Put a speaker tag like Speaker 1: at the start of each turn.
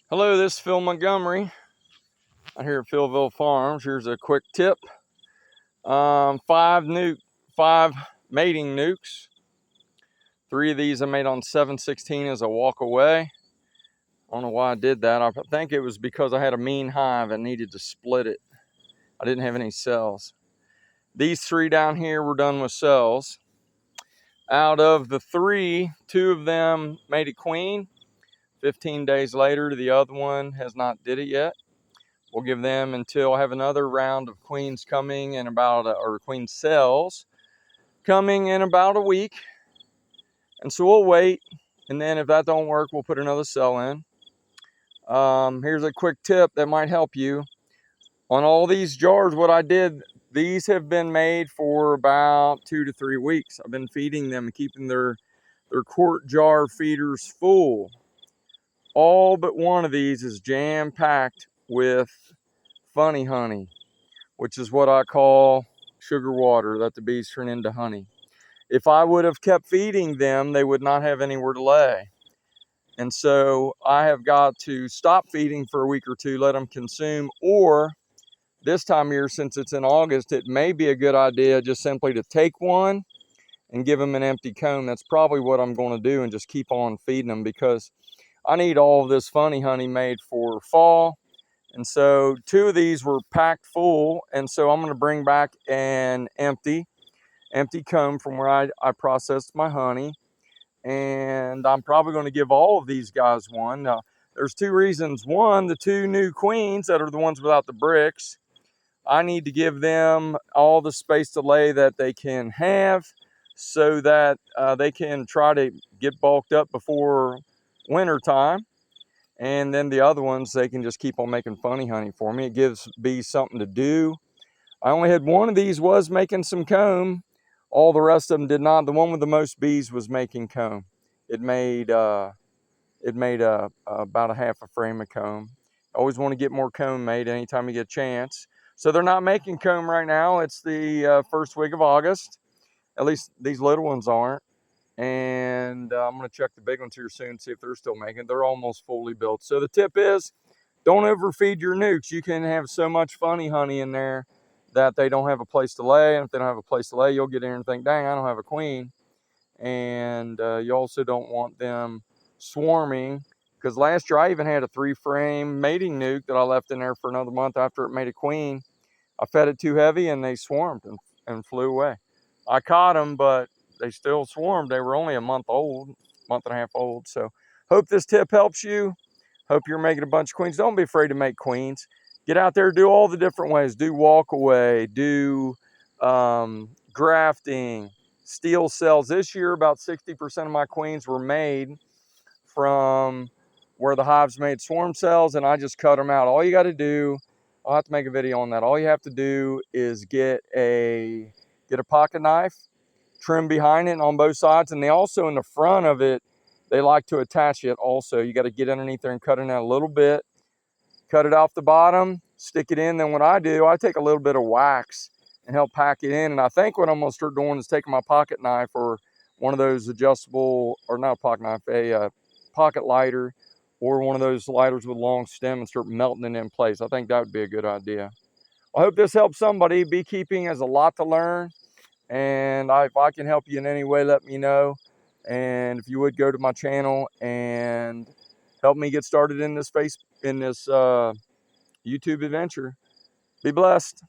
Speaker 1: Hello, this is Phil Montgomery out here at Philville Farms. Here's a quick tip. Five mating nukes. 3 of these I made on 7/16 as a walk away. I don't know why I did that. I think it was because I had a mean hive and needed to split it. I didn't have any cells. These 3 down here were done with cells. Out of the 3, 2 of them made a queen. 15 days later, the other one has not did it yet. We'll give them until I have another round of queens coming in or queen cells coming in about a week. And so we'll wait. And then if that don't work, we'll put another cell in. Here's a quick tip that might help you. On all these jars, what I did, these have been made for about 2 to 3 weeks. I've been feeding them and keeping their quart jar feeders full. All but one of these is jam-packed with funny honey, which is what I call sugar water that the bees turn into honey. If I would have kept feeding them, they would not have anywhere to lay. And so I have got to stop feeding for a week or 2, let them consume, or this time of year, since it's in August, it may be a good idea just simply to take one and give them an empty comb. That's probably what I'm going to do, and just keep on feeding them, because I need all of this funny honey made for fall. And so 2 of these were packed full, and so I'm going to bring back an empty comb from where I processed my honey, and I'm probably going to give all of these guys one. Now, there's 2 reasons. One, the 2 new queens that are the ones without the bricks, I need to give them all the space to lay that they can have, so that they can try to get bulked up before winter time. And then the other ones, they can just keep on making funny honey for me. It gives bees something to do. I only had one of these was making some comb. All the rest of them did not. The one with the most bees was making comb. It made about a half a frame of comb. I always want to get more comb made anytime you get a chance. So they're not making comb right now. It's the first week of August. At least these little ones aren't. And I'm going to check the big ones here soon, see if they're still making. They're almost fully built. So the tip is, don't overfeed your nukes. You can have so much funny honey in there that they don't have a place to lay. And if they don't have a place to lay, you'll get in and think, dang, I don't have a queen. And you also don't want them swarming, because last year I even had a 3-frame mating nuke that I left in there for another month after it made a queen. I fed it too heavy and they swarmed and flew away. I caught them, but they still swarmed. They were only a month and a half old. So hope this tip helps you. Hope you're making a bunch of queens. Don't be afraid to make queens. Get out there, do all the different ways. Do walk away, do grafting, steal cells. This year, about 60% of my queens were made from where the hives made swarm cells, and I just cut them out. All you got to do, I'll have to make a video on that. All you have to do is get a pocket knife, trim behind it on both sides, and they also, in the front of it, they like to attach it also. You got to get underneath there and cut it out a little bit, cut it off the bottom, stick it in. Then what I do, I take a little bit of wax and help pack it in. And I think what I'm going to start doing is taking my pocket knife, or one of those adjustable, or not a pocket knife, a pocket lighter, or one of those lighters with long stem, and start melting it in place. I think that would be a good idea. I hope this helps somebody. Beekeeping has a lot to learn, and if I can help you in any way, let me know. And if you would, go to my channel and help me get started in this YouTube adventure. Be blessed.